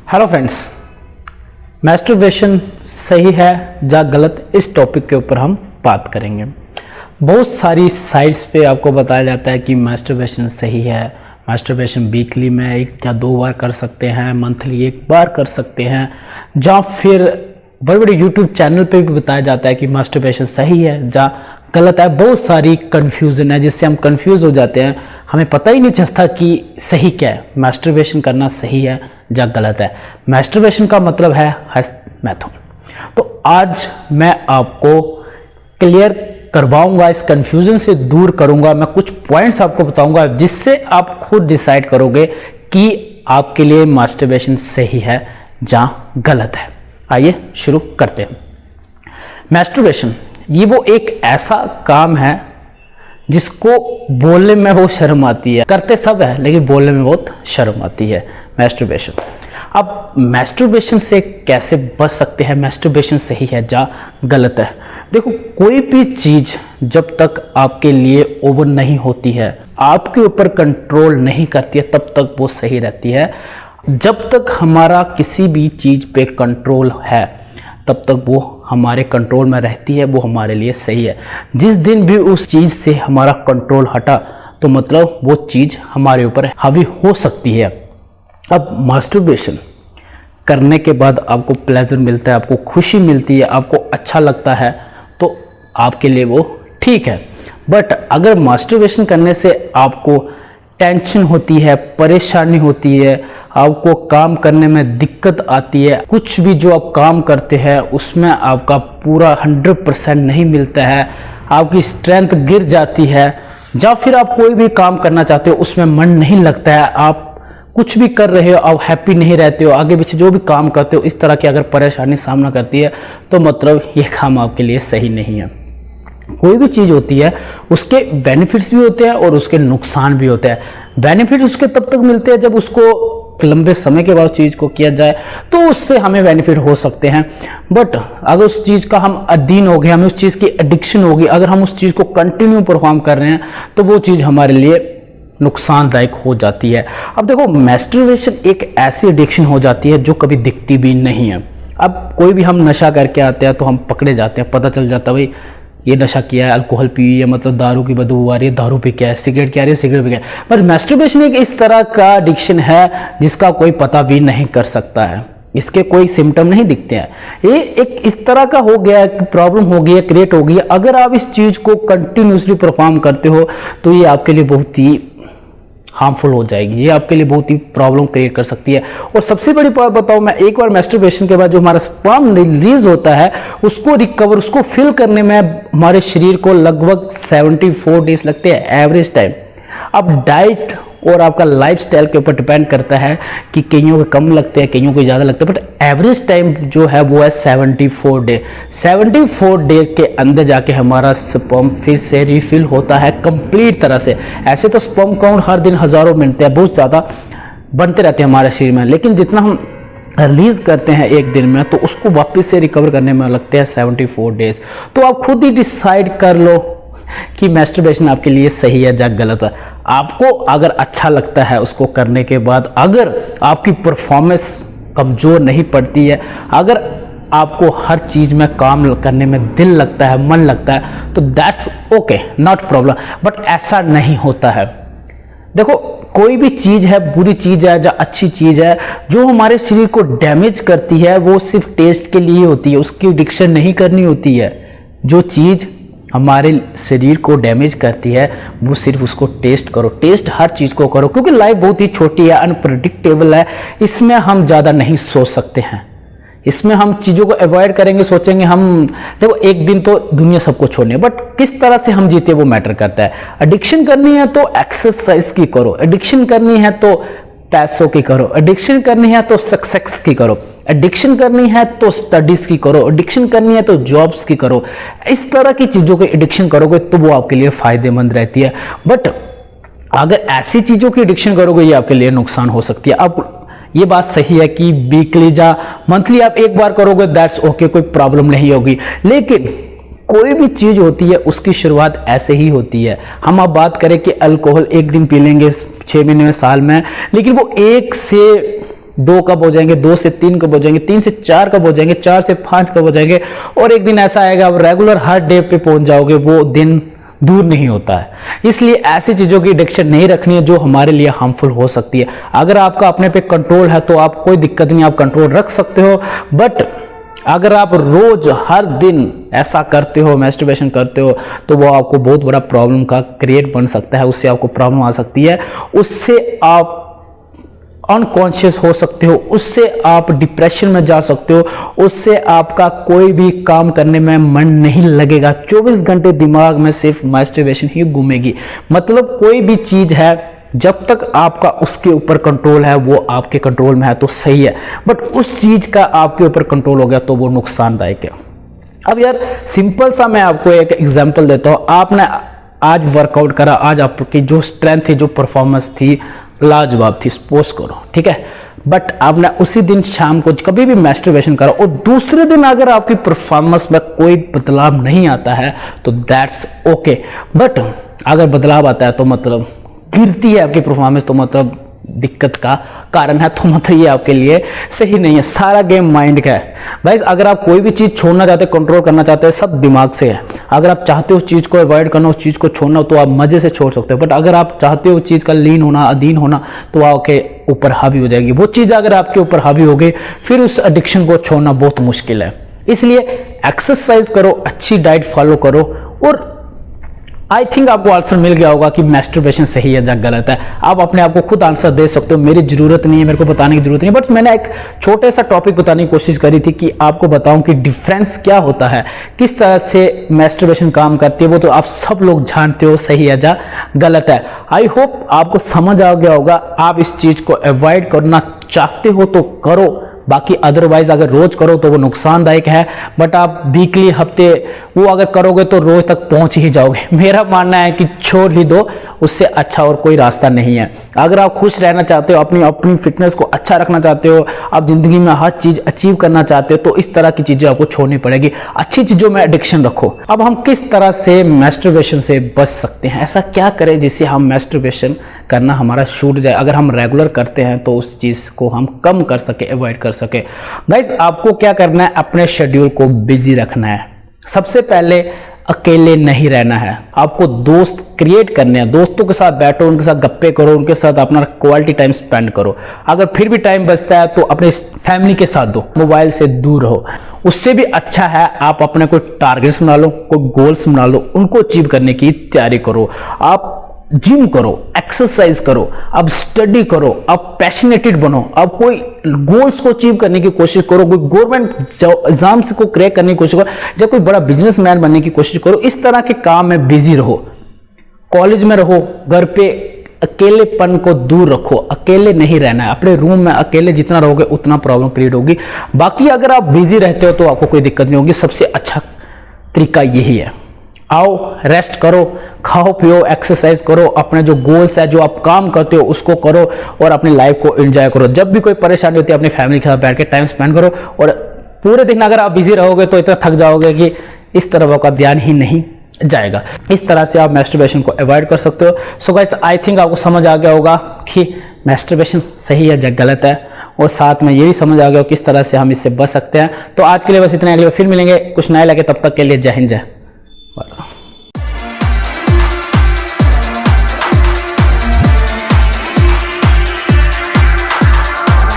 Hello friends, masturbation सही है या गलत, इस टॉपिक के ऊपर हम बात करेंगे। बहुत सारी साइट्स पे आपको बताया जाता है कि मैस्टरबेशन सही है, मैस्टरबेशन वीकली में 1 या 2 बार कर सकते हैं, मंथली 1 बार कर सकते हैं, या फिर बड़े बड़े यूट्यूब चैनल पे भी बताया जाता है कि मैस्टरबेशन सही है या गलत है। बहुत सारी कन्फ्यूज़न है जिससे हम कंफ्यूज हो जाते हैं, हमें पता ही नहीं चलता कि सही क्या है, मैस्टरबेशन करना सही है या गलत है। मैस्टरबेशन का मतलब है मेथड। तो आज मैं आपको क्लियर करवाऊंगा, इस कंफ्यूजन से दूर करूंगा। मैं कुछ पॉइंट्स आपको बताऊंगा जिससे आप खुद डिसाइड करोगे कि आपके लिए मैस्टरबेशन सही है या गलत है। आइए शुरू करते हैं। मैस्टरबेशन ये वो एक ऐसा काम है जिसको बोलने में बहुत शर्म आती है, करते सब है लेकिन बोलने में बहुत शर्म आती है। मैस्टरबेशन, अब मैस्टरबेशन से कैसे बच सकते हैं, मैस्टरबेशन सही है या गलत है। देखो, कोई भी चीज जब तक आपके लिए ओवर नहीं होती है, आपके ऊपर कंट्रोल नहीं करती है, तब तक वो सही रहती है। जब तक हमारा किसी भी चीज पे कंट्रोल है तब तक वो हमारे कंट्रोल में रहती है, वो हमारे लिए सही है। जिस दिन भी उस चीज़ से हमारा कंट्रोल हटा तो मतलब वो चीज़ हमारे ऊपर हावी हो सकती है। अब मैस्टरबेशन करने के बाद आपको प्लेजर मिलता है, आपको खुशी मिलती है, आपको अच्छा लगता है, तो आपके लिए वो ठीक है। बट अगर मैस्टरबेशन करने से आपको टेंशन होती है, परेशानी होती है, आपको काम करने में दिक्कत आती है, कुछ भी जो आप काम करते हैं उसमें आपका पूरा 100% नहीं मिलता है, आपकी स्ट्रेंथ गिर जाती है, या फिर आप कोई भी काम करना चाहते हो उसमें मन नहीं लगता है, आप कुछ भी कर रहे हो आप हैप्पी नहीं रहते हो, आगे पीछे जो भी काम करते हो इस तरह की अगर परेशानी सामना करती है तो मतलब ये काम आपके लिए सही नहीं है। कोई भी चीज़ होती है उसके बेनिफिट्स भी होते हैं और उसके नुकसान भी होते हैं। बेनिफिट उसके तब तक मिलते हैं जब उसको लंबे समय के बाद चीज़ को किया जाए तो उससे हमें बेनिफिट हो सकते हैं। बट अगर उस चीज़ का हम अधीन हो गए, हमें उस चीज़ की एडिक्शन होगी, अगर हम उस चीज़ को कंटिन्यू परफॉर्म कर रहे हैं तो वो चीज़ हमारे लिए नुकसानदायक हो जाती है। अब देखो, मैस्टरबेशन एक ऐसी एडिक्शन हो जाती है जो कभी दिखती भी नहीं है। अब कोई भी हम नशा करके आते हैं तो हम पकड़े जाते हैं, पता चल जाता है भाई ये नशा किया है, अल्कोहल पी है, मतलब दारू की बदबू आ रही है, दारू पी क्या है, सिगरेट क्या रही है, सिगरेट पी क्या है। पर मैस्टरबेशन एक इस तरह का एडिक्शन है जिसका कोई पता भी नहीं कर सकता है, इसके कोई सिम्टम नहीं दिखते हैं। ये एक इस तरह का हो गया, प्रॉब्लम हो गई है, क्रिएट हो गई है। अगर आप इस चीज़ को कंटिन्यूसली परफॉर्म करते हो तो ये आपके लिए बहुत ही हार्मफुल हो जाएगी, ये आपके लिए बहुत ही प्रॉब्लम क्रिएट कर सकती है। और सबसे बड़ी बात बताऊं मैं, एक बार मैस्टरबेशन के बाद जो हमारा स्पर्म रिलीज होता है उसको रिकवर, उसको फिल करने में हमारे शरीर को लगभग 74 डेज लगते हैं एवरेज टाइम। अब डाइट और आपका लाइफस्टाइल के ऊपर डिपेंड करता है कि कईयों को कम लगते हैं, कईयों को ज़्यादा लगते हैं, बट एवरेज टाइम जो है वो है 74 डे। 74 डे के अंदर जाके हमारा स्पर्म फिर से रिफिल होता है कंप्लीट तरह से। ऐसे तो स्पर्म काउंट हर दिन हज़ारों मिलते हैं, बहुत ज़्यादा बनते रहते हैं हमारे शरीर में, लेकिन जितना हम रिलीज करते हैं एक दिन में तो उसको वापस से रिकवर करने में लगते हैं 74 डेज। तो आप खुद ही डिसाइड कर लो कि मैस्टरबेशन आपके लिए सही है या गलत है। आपको अगर अच्छा लगता है उसको करने के बाद, अगर आपकी परफॉर्मेंस कमज़ोर नहीं पड़ती है, अगर आपको हर चीज़ में काम करने में दिल लगता है, मन लगता है, तो that's okay, not problem. But ऐसा नहीं होता है। देखो, कोई भी चीज़ है, बुरी चीज़ है या अच्छी चीज़ है, जो हमारे शरीर को डैमेज करती है वो सिर्फ टेस्ट के लिए होती है, उसकी एडिक्शन नहीं करनी होती है। जो चीज़ हमारे शरीर को डैमेज करती है वो सिर्फ उसको टेस्ट करो, टेस्ट हर चीज़ को करो, क्योंकि लाइफ बहुत ही छोटी है, अनप्रेडिक्टेबल है, इसमें हम ज़्यादा नहीं सोच सकते हैं। इसमें हम चीज़ों को अवॉइड करेंगे, सोचेंगे हम, देखो एक दिन तो दुनिया सबको छोड़नी है, बट किस तरह से हम जीते वो मैटर करता है। एडिक्शन करनी है तो एक्सरसाइज की करो, एडिक्शन करनी है तो पैसों की करो, एडिक्शन करनी है तो सक्सेस की करो, एडिक्शन करनी है तो स्टडीज की करो, एडिक्शन करनी है तो जॉब्स की करो। इस तरह की चीज़ों की एडिक्शन करोगे तो वो आपके लिए फायदेमंद रहती है। बट अगर ऐसी चीज़ों की एडिक्शन करोगे ये आपके लिए नुकसान हो सकती है। अब ये बात सही है कि वीकली या मंथली आप एक बार करोगे दैट्स ओके, कोई प्रॉब्लम नहीं होगी, लेकिन कोई भी चीज़ होती है उसकी शुरुआत ऐसे ही होती है। हम अब बात करें कि अल्कोहल एक दिन पी लेंगे 6 महीने में, साल में, लेकिन वो 1 से 2 कब हो जाएंगे, 2 से 3 कब हो जाएंगे, 3 से 4 कब हो जाएंगे, 4 से 5 कब हो जाएंगे, और एक दिन ऐसा आएगा आप रेगुलर हर डे पे पहुंच जाओगे, वो दिन दूर नहीं होता है। इसलिए ऐसी चीज़ों की एडिक्शन नहीं रखनी है जो हमारे लिए हार्मफुल हो सकती है। अगर आपका अपने पे कंट्रोल है तो आप कोई दिक्कत नहीं, आप कंट्रोल रख सकते हो। बट अगर आप रोज हर दिन ऐसा करते हो, मैस्टरबेशन करते हो, तो वो आपको बहुत बड़ा प्रॉब्लम का क्रिएट बन सकता है, उससे आपको प्रॉब्लम आ सकती है, उससे आप अनकॉन्शियस हो सकते हो, उससे आप डिप्रेशन में जा सकते हो, उससे आपका कोई भी काम करने में मन नहीं लगेगा। 24 घंटे दिमाग में सिर्फ मास्टरबेशन ही घूमेगी। मतलब कोई भी चीज है जब तक आपका उसके ऊपर कंट्रोल है, वो आपके कंट्रोल में है तो सही है, बट उस चीज का आपके ऊपर कंट्रोल हो गया तो वो नुकसानदायक है। अब यार सिंपल सा मैं आपको एक एग्जांपल देता हूं। आपने आज वर्कआउट करा, आज आपकी जो स्ट्रेंथ थी, जो परफॉर्मेंस थी, लाजवाब थी, सपोज करो, ठीक है, बट आपने उसी दिन शाम को कभी भी मैस्टरबेशन करा और दूसरे दिन अगर आपकी परफॉर्मेंस में कोई बदलाव नहीं आता है तो दैट्स ओके। बट अगर बदलाव आता है तो मतलब गिरती है आपकी परफॉर्मेंस, तो मतलब दिक्कत का कारण है, तो मतलब ये आपके लिए सही नहीं है। सारा गेम माइंड का है भाई। अगर आप कोई भी चीज छोड़ना चाहते हैं, कंट्रोल करना चाहते हैं, सब दिमाग से है। अगर आप चाहते हो उस चीज को अवॉइड करना, उस चीज को छोड़ना, तो आप मजे से छोड़ सकते हो। बट अगर आप चाहते हो उस चीज का लीन होना, अधीन होना, तो आपके ऊपर हावी हो जाएगी वो चीज। अगर आपके ऊपर हावी हो गई फिर उस एडिक्शन को छोड़ना बहुत मुश्किल है। इसलिए एक्सरसाइज करो, अच्छी डाइट फॉलो करो, और आई थिंक आपको आंसर मिल गया होगा कि मैस्टरबेशन सही है या गलत है। आप अपने आप को खुद आंसर दे सकते हो, मेरी जरूरत नहीं है, मेरे को बताने की जरूरत नहीं। बट मैंने एक छोटे सा टॉपिक बताने की कोशिश करी थी कि आपको बताऊं कि डिफरेंस क्या होता है, किस तरह से मैस्टरबेशन काम करती है, वो तो आप सब लोग जानते हो सही है या गलत है। आई होप आपको समझ आ गया होगा। आप इस चीज को अवॉइड करना चाहते हो तो करो, बाकी अदरवाइज अगर रोज करो तो वो नुकसानदायक है। बट आप वीकली, हफ्ते वो अगर करोगे तो रोज तक पहुंच ही जाओगे। मेरा मानना है कि छोड़ ही दो, उससे अच्छा और कोई रास्ता नहीं है। अगर आप खुश रहना चाहते हो, अपनी फिटनेस को अच्छा रखना चाहते हो, आप जिंदगी में हर चीज अचीव करना चाहते हो, तो इस तरह की चीजें आपको छोड़नी पड़ेगी। अच्छी चीजों में एडिक्शन रखो। अब हम किस तरह से मैस्टरबेशन से बच सकते हैं, ऐसा क्या करें जिससे हम मैस्टरबेशन करना हमारा छूट जाए। अगर हम रेगुलर करते हैं तो उस चीज को हम कम कर सके, अवॉइड कर सके। गाइस आपको क्या करना है, अपने शेड्यूल को बिजी रखना है। सबसे पहले अकेले नहीं रहना है, आपको दोस्त क्रिएट करने हैं। दोस्तों के साथ बैठो, उनके साथ गप्पे करो, उनके साथ अपना क्वालिटी टाइम स्पेंड करो। अगर फिर भी टाइम बचता है तो अपने फैमिली के साथ दो, मोबाइल से दूर रहो। उससे भी अच्छा है आप अपने कोई टारगेट्स बना लो, कोई गोल्स बना लो, उनको अचीव करने की तैयारी करो। आप जिम करो, एक्सरसाइज करो, अब स्टडी करो, अब पैशनेटेड बनो, अब कोई गोल्स को अचीव करने की कोशिश करो, कोई गवर्नमेंट एग्जाम्स को क्रैक करने की कोशिश करो, या कोई बड़ा बिजनेसमैन बनने की कोशिश करो। इस तरह के काम में बिजी रहो। कॉलेज में रहो, घर पे अकेलेपन को दूर रखो, अकेले नहीं रहना है। अपने रूम में अकेले जितना रहोगे उतना प्रॉब्लम क्रिएट होगी। बाकी अगर आप बिजी रहते हो तो आपको कोई दिक्कत नहीं होगी। सबसे अच्छा तरीका यही है। आओ, रेस्ट करो, खाओ पियो, एक्सरसाइज करो, अपने जो गोल्स है, जो आप काम करते हो उसको करो, और अपनी लाइफ को एंजॉय करो। जब भी कोई परेशानी होती है अपनी फैमिली के साथ बैठ के टाइम स्पेंड करो। और पूरे दिन अगर आप बिजी रहोगे तो इतना थक जाओगे कि इस तरफ आपका ध्यान ही नहीं जाएगा। इस तरह से आप मैस्टरबेशन को अवॉइड कर सकते हो। सो गाइस आई थिंक आपको समझ आ गया होगा कि मैस्टरबेशन सही है या गलत है, और साथ में ये भी समझ आ गया किस तरह से हम इससे बच सकते हैं। तो आज के लिए बस इतना, अगले फिर मिलेंगे कुछ नया लगे। तब तक के लिए जय हिंद, जय भारत।